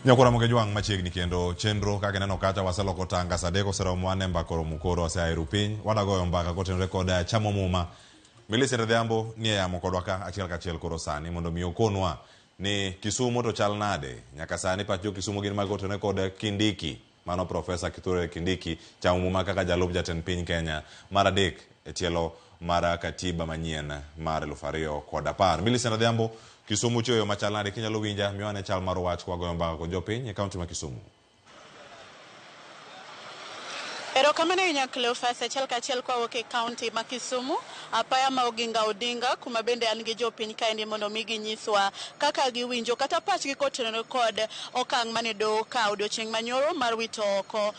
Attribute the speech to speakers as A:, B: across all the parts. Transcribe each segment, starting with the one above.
A: Nyakura moke juang machiegni kendo chenro kaka neno kacha waseloko tanga sadeko sero mwane mbakoro mukoro wase airu piny wadagoyo mbaka kotenre koda chamo muma Millicent Dhiambo nie yamo kodwa ka achiel kachiel koro sani mondo mi okonwa ni Kisumu to chal nade nyaka sani pacho Kisumu gin magotene koda Kindiki mano Profesa Kithure Kindiki chamo muma kaka jalup jatend piny Kenya mar adek e tielo mar katiba manyien mar 2010. Millicent Dhiambo Kisumu choyo machal nade kinyalo winja miwane chal mar wach kwa goyo mbaka ko jopiny e kaunti ma Kisumu.
B: Ero kamane nyakle ofasa chal kachiel kwa woke county ma Kisumu apaya ma oginga odinga kuma bende an gi jopiny kaendi mondo migi nyiswa kaka giwinjo kata pachgi kotenore kod okang' mane do ka odiochieng' manyoro mar wito oko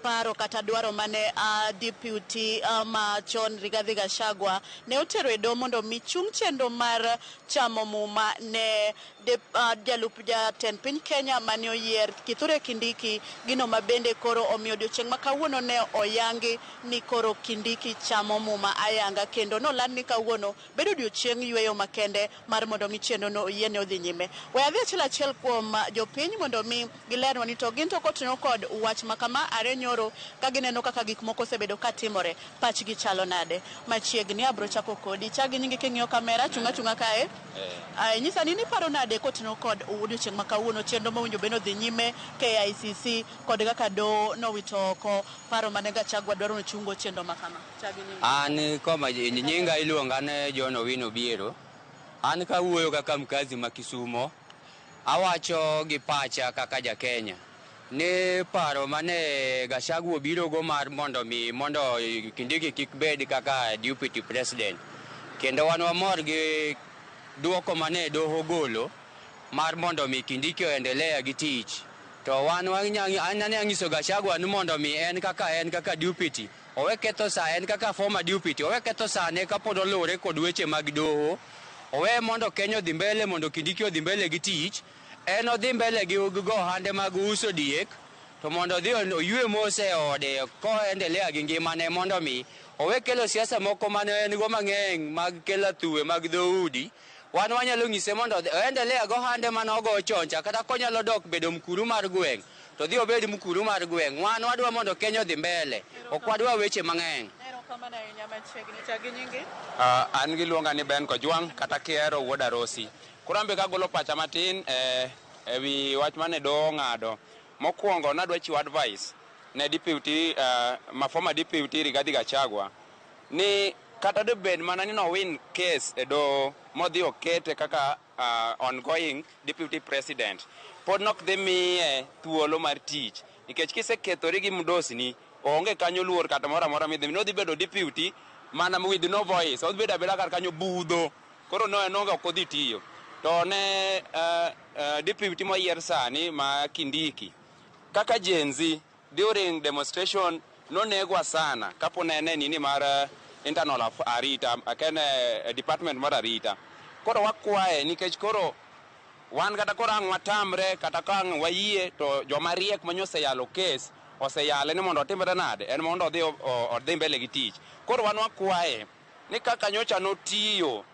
B: paro kata dwaro mane deputy machon Rigathi Gachagua ne otero e do mondo mi chung chenro mar chamo muma ne jalup jatend piny Kenya mane oyier Kithure Kindiki gino mabende koro omiyo odiochieng' ma kawuono ne oyangi ni koro Kindiki chamo muma ayanga kendo noland ni kawuono bedo odiochieng' yweyo makende mar mondo mi chenro no oyiene odhi nyime. We adhi achiel kuom jopiny mondo mi gilerwa ni to gin to kotenore kod wach makama are nyoro ka gineno kaka gik moko osebedo katimore pachgi chalo nade. Machiegni abro chako kodi chagi nyingi king'iyo kamera chunga kae. Nyisa ni paro nade kotenore kod odiochieng' ma kawuono chenro mowinjo beno dhi nyime KICC kod kaka do no wito oko paro mane Gachagua dwaro chungo chenro makama. Chagi nyingi.
C: An koma nyinga iluonga ne John Owino Biero. An kawuoyo kaka mkazi ma Kisumu. Awacho gi pacha kaka ja Kenya. Ne paro mane Gachagua biro go mar mondo Kindiki kik bed kaka deputy president. Kendo wan wamor gi duoko mane doho ogolo mar mondo mi Kindiki oendelea gi tich. To wan anane angiso Gachagua ni mondo mi en kaka deputy. Owe ketho sa en kaka former deputy. Owe ketho sa ne kapod olure kod weche mag doho. Owe mondo Kenya odhi mbele mondo Kindiki odhi mbele gi tich. En odhi mbele gi ohande mag uso diek. To mondo odhi oywe mose ode ko endelea gi ngimane mondo mi owe kelo siasa moko mane en go mang'eny mag kelo thuwe mag dhoudi. Wan wanyalo ng'ise mondo endelea go hande manogo choncha kata konyalo dok bedo mkuru mar gweng' to dhi obed mkuru mar gweng'. Wan wadwa mondo Kenya odhi mbele ok wadwa weche mang'eny.
D: An giluonga ni Ben Kojuang kata Kiero wuod Arosi. Kurambe ka golo pacha matin ewi wach mane do ng'ado. Mokwongo nadwa chiwo advice ne deputy former deputy Rigathi Gachagua ni kata de bed mana ni no win case e do modhi okete kaka ongoing deputy president pod nok dhi miye thuolo mar tich nikech kisekethori gi mdosni onge kanyo luor kata moro amora midhi no dhi bedo deputy mana with no voice odhi bedo abeda kar kanyo budho koro no enonga ok odhi tiyo to ne deputy moyier sani ma Kindiki kaka Gen Z during demonstration no negwa sana kapo nene nini mar internal arita akene department mar arita koro wakwaye nikech koro wan kata koro ang matamre kata kang wayie to joma riek manyose yalo case oseyale ni mondo otimre nade en mondo odhi mbele gi tich koro wan wakwaye ni kaka nyocha notiyo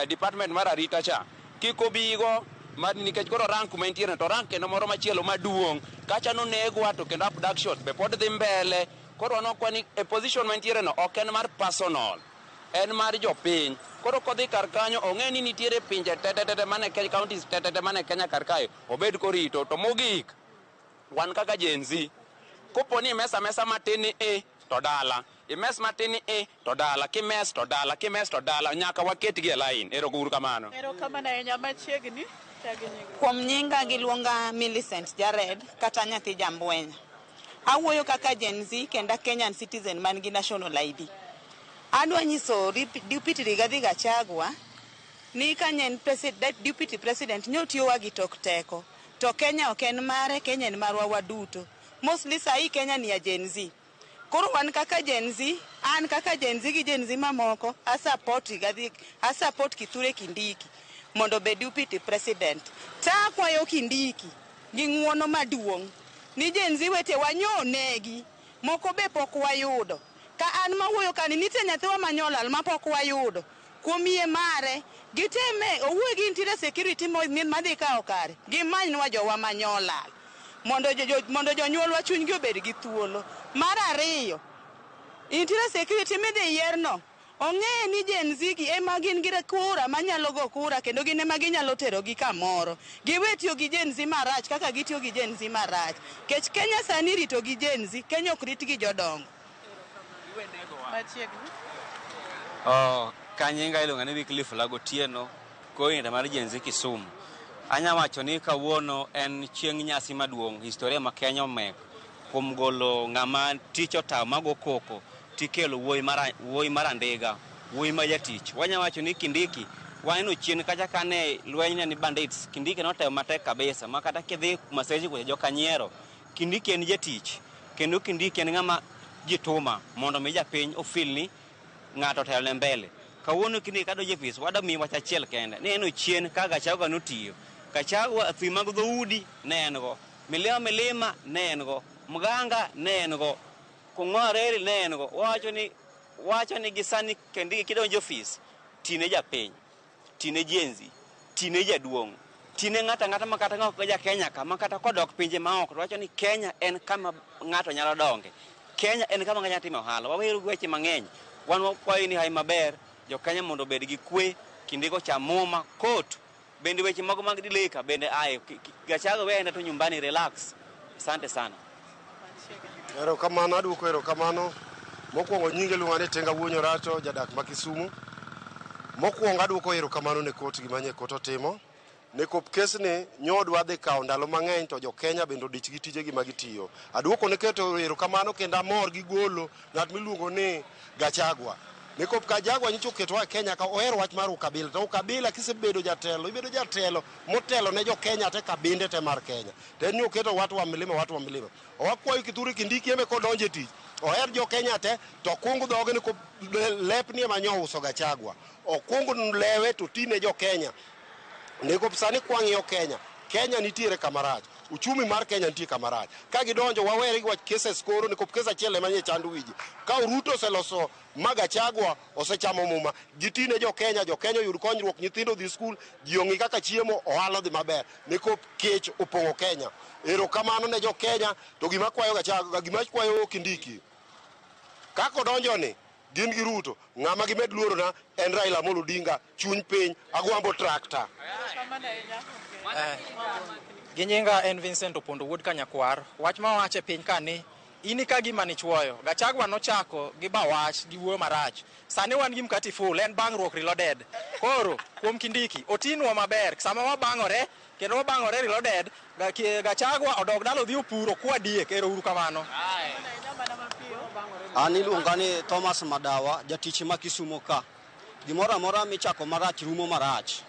D: department mar arita cha kiko bigo mar nikech koro rank kuma entiere to rank kendo moro machielo maduong' kacha no negwa to kendo abduction be pod dhi mbele koro nokwani e position mantiere no ok en mar personal en mar jopiny koro kodhi kar kanyo ong'e ni nitiere pinje tetete mane counties tetete mane Kenya kar kae obed korito to mogik wan kaka Gen Z koponi mesa matin ni to dala imes matin ni to dala kimes to dala nyaka waketgi e line. Ero guru kamano.
B: Ero kamano e nyama chiegni.
E: Kuom nyinga giluonga Millicent Jared kata nyathi Jambwenya. Awuoyo kaka Gen Z kenda Kenyan citizen man gi national ID. Adwa nyiso deputy Rigathi Gachagua ni kanyen deputy president nyotiyowa gi tok teko. To Kenya ok en mare, Kenya en marwa waduto. Mostly sahi Kenya ni ya Gen Z. Koro wan kaka Gen Z, an kaka Gen Z gi Gen Z mamoko, a support Kithure Kindiki mondo be deputy president. Ta kwayo Kindiki gi ng'uono maduong' ni Gen Z wete wanyonegi moko be pok wayudo. Ka an mawuoyo kani nitie nyathiwa manyolal ma pok wayudo. kuom yie mare giteme owuoyo gi interior security madhi kawo kare gimanynwa jowa manyolal mondo jonyuolwa chunygi obed gi thuolo. Mar ariyo, interior security midhi yierno ong'e ni Gen Z gi ema gin gi kura manyalo go kura kendo gin ema ginyalo tero gi kamoro. Giwe tiyo gi Gen Z marach kaka gitiyo gi Gen Z marach. Kech Kenya sani rito gi Gen Z, Kenya ok rit gi jodongo.
F: Kanyinga iluonga ni Kithure Lagotieno koinda mar Gen Z Kisumu. Anya wacho ni kawuono en chieng' nyasi maduong', historia ma Kenya omek kuom golo ng'ama tich otaw mago koko tikelo wuoyi marandiga, wuoyi ma jatich. Wanya wacho ni Kindiki waneno chien kacha kane lweny ni bandits, Kindiki notayo matek kabisa makata kidhi maseji kwa joka nyiero. Kindiki en jatich kendo Kindiki en ng'ama jituma mondo mi japiny ofilni ng'ato telo ne mbele. Kawuono Kindiki kado jefis wada mi wacha achiel kende ni eno chien ka Gachagua notiyo. Gachagua athi mag dhoudi ne en go, milima ne en go, mganga ne en go, kung'oreri ne en go. Wacho ni gisani Kindiki kidonjo ofis tine japiny, tine Gen Z, tine jaduong', tine ng'ata makata ng'ok ja Kenya ka makata kodok pinje maoko. Wacho ni Kenya en kama ng'ato nyalo donge, Kenya en kama ng'ato timo ohala. Wawero weche mang'eny, wan wakwayo ni hai maber jo Kenya mondo bed gi kwe, Kindiki chamo muma kot bende weche mago mag dileka bende aye Gachagua weenda to nyumbani relax. Asante sana.
G: Erokamano, aduoko erokamano. Mokwongo nyinge luonga ni Tenga Wuonyo Rato, jadak ma Kisumu. Mokwongo aduoko erokamano ne kot gimanye kot otimo. Ne kop kesni nyodwa dhi kawo ndalo mang'eny to jo Kenya bende odich gi tije gi magitiyo. Aduoko ne keto erokamano kendo amor gi golo ng'at miluongo ni Gachagua. Ne kop Gachagua nyicho ketwa Kenya ka ohero wach mar ukabila. To ukabila kisebedo jatelo, ibedo jatelo motelo ne jo Kenya te kabinde te mar Kenya. To en ni oketo watu wa milima. Owakwayo Kithure Kindiki eme kodonje tich. Oher jo Kenya te to kungu dhoge ni kop lepni ema nyo uso Gachagua. Okungu lewe to tine jo Kenya. Ne kop sani kwang'iyo Kenya nitiere kamarach. Uchumi mar Kenya nitie kamarach. Ka gidonjo wawere gi wach cases koro ni kop kesa achiel ema nie chandu wiji. Ka Ruto oseloso Gachagua osechamo muma, gitine jo Kenya oyud konyruok, nyithindo dhi skul, ji ong'i kaka chiemo, ohala dhi maber. Ne kop kech opong'o Kenya. Erokamano ne jo Kenya, to gima kwayo Gachagua, gima kwayo Kindiki. Kako donjo ni gin gi Ruto, ng'ama gimed luoro na en Raila Amolo Odinga, chuny piny, agwambo trakta.
H: Ginyinga en Vincent Opondo Wuod Kanyakwar. Wach ma wache piny kani ini ka gima ni chwoyo. Gachagua nochako gi bawach gi wuo marach. Sani wan gi mkati full, en bang'ruok reloaded. Koro kuom Kindiki otinwa maber sama wabang'ore kendo wabang'ore reloaded. Gachagua odog dalo dhi opuro kwa diek. Ero uru kamano.
I: Ani luonga ni Thomas Madawa, jatich ma Kisumu ka. Gimoro amora michako marach rumo marach.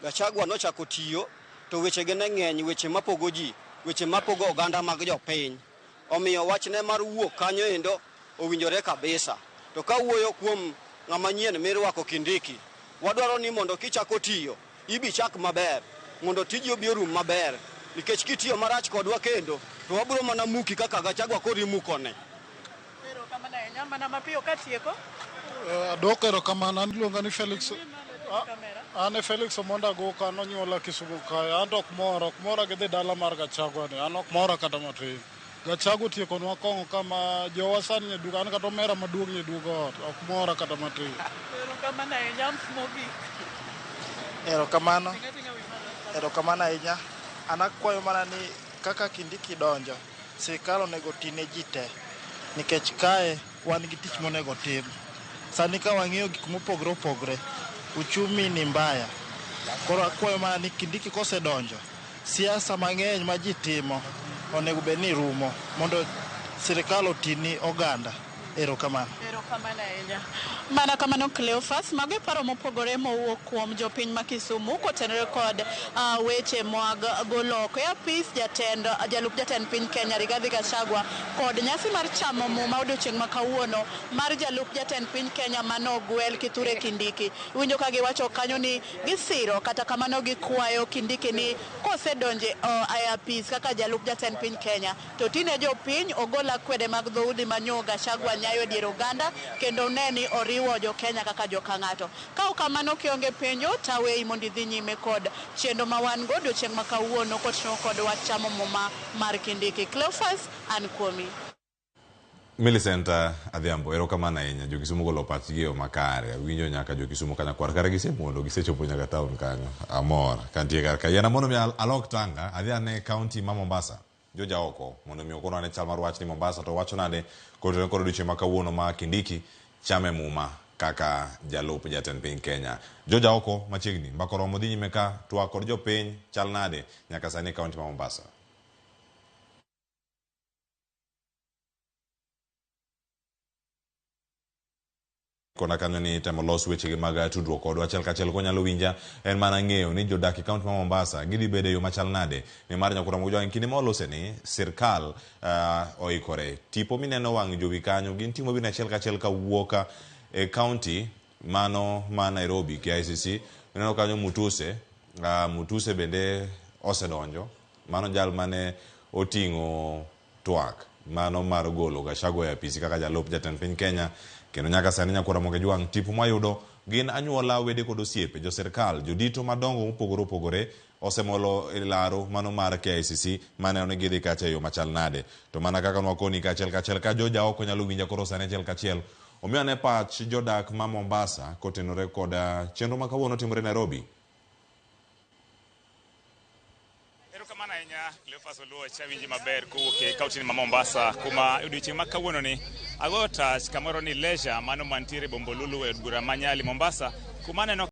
I: Gachagua nochako tiyo to weche gene ng'eny, weche mapogo ji, weche mapogo oganda mag jopiny. Omiyo wachne mar wuok kanyo endo owinjore kabisa. To ka wuoyo kuom ng'ama nyien mirwako Kindiki, wadwaro ni mondo kichako tiyo ibi chak maber, mondo tiji obi orum maber. Nikech kitiyo marach kodwa kendo to wabiro mana muki kaka Gachagua kori mukone.
B: Mana mapiyo katieko.
J: Adwoko erokamano. An iluonga ni Felix. An Felix Omonda Goka, nonyuola Kisumu kae. An ok mora gi dhi dala mar Gachagua ni. An ok mora kata matin. Gachagua tiekonwa kong'o kama jowa sani nyeduga, an kata omera maduong' nyeduga ot. Ok mora kata matin.
B: Erokamano ahinya Mogi.
K: Erokamano ahinya. An akwayo mana ni kaka Kindiki donjo, sirikal onego tine ji te. Nikech kae wan gi tich monego tim. Sani ka wang'iyo gik mopogre, uchumi ni mbaya. Koro akwayo mana ni Kindiki kosedonjo, siasa mang'eny ma ji timo onego bed ni rumo mondo sirikal otini oganda. Erokamano
B: ahinya. Mana kamano Cleophas, mago e paro mopogore mowuok kuom jopiny ma Kisumu kotenore kod weche mag golo oko e apis jalup jatend piny Kenya Rigathi Gachagua kod nyasi mar chamo muma odiochieng' ma kawuono mar jalup jatend piny Kenya manogwel Kithure Kindiki. Winjo ka giwacho kanyo ni gisiro kata kamano gikwayo Kindiki ni kosedonje e apis kaka jalup jatend piny Kenya to tine jopiny ogola kwede mag dhoudi manyo Gachagua nyayo dier oganda oganda kendo neni oriwo jo Kenya kaka jo kang'ato. Ka kamano kionge penjo tawe mondo idhi nyime kod chenro ma wan go odiochieng' ma kawuono koting'o kod wach chamo muma mar Kindiki. Cleophas an kuomi.
A: Millicent Adhiambo, erokamano ahinya. Jo Kisumu golo pachgi yo makare. Winjo nyaka jo Kisumu kanyakwar kare gisemondo gisechopo nyaka town kanyo. Amor kantie kar kae. Yana mondo mi alok tanga adhi ane county ma Mombasa. Jo jaoko mondo mi okono ane chal mar wach ni Mombasa to wacho nade kod odiochieng' ma kawuono ma Kindiki chame muma kaka jalup jatend piny Kenya. Jo jaoko machiegni mbaka romo dhi nyime ka twak kod jopiny chal nade nyaka sani county ma Mombasa. Kona kanyo ni temo los weche mag tudruok kodwa achiel kachiel konyalo winja en mana ng'eyo ni jodak e kaunti ma Mombasa gidhi bedo yo machal nade ni mar nyakura mojo kinde ma olose ni sirkal oikore tipo mineno wang' jowi kanyo gin timo bin achiel kachiel ka wuoka e kaunti mano ma Nairobi KICC neno kanyo Mutuse bende osedonjo mano jal mane oting'o twak mano mar golo Gachagua e apisi kaka jalup jatend piny Kenya. Kendo nyaka sani nyakura moge juang' tipo mwayudo gin anyuola wede kod osiepe jo sirkal jodito madongo mopogore osemolo laro mano mar KICC mane one gidhi kacha yo machal nade to mana kaka nwakoni kachiel ka joja oko nyalo winja koro sani achiel kachiel omiyo ne pach jodak ma Mombasa kotenore kod chenro ma kawuono timore Nairobi.
L: Cleophas Oluo chawinji maber kowuok e kaunti ma Mombasa kuma odiochieng' ma kawuono ni ago touch kamoro ni leisure mano mantiere Bombolulu e Bura Manyali Mombasa kuma neno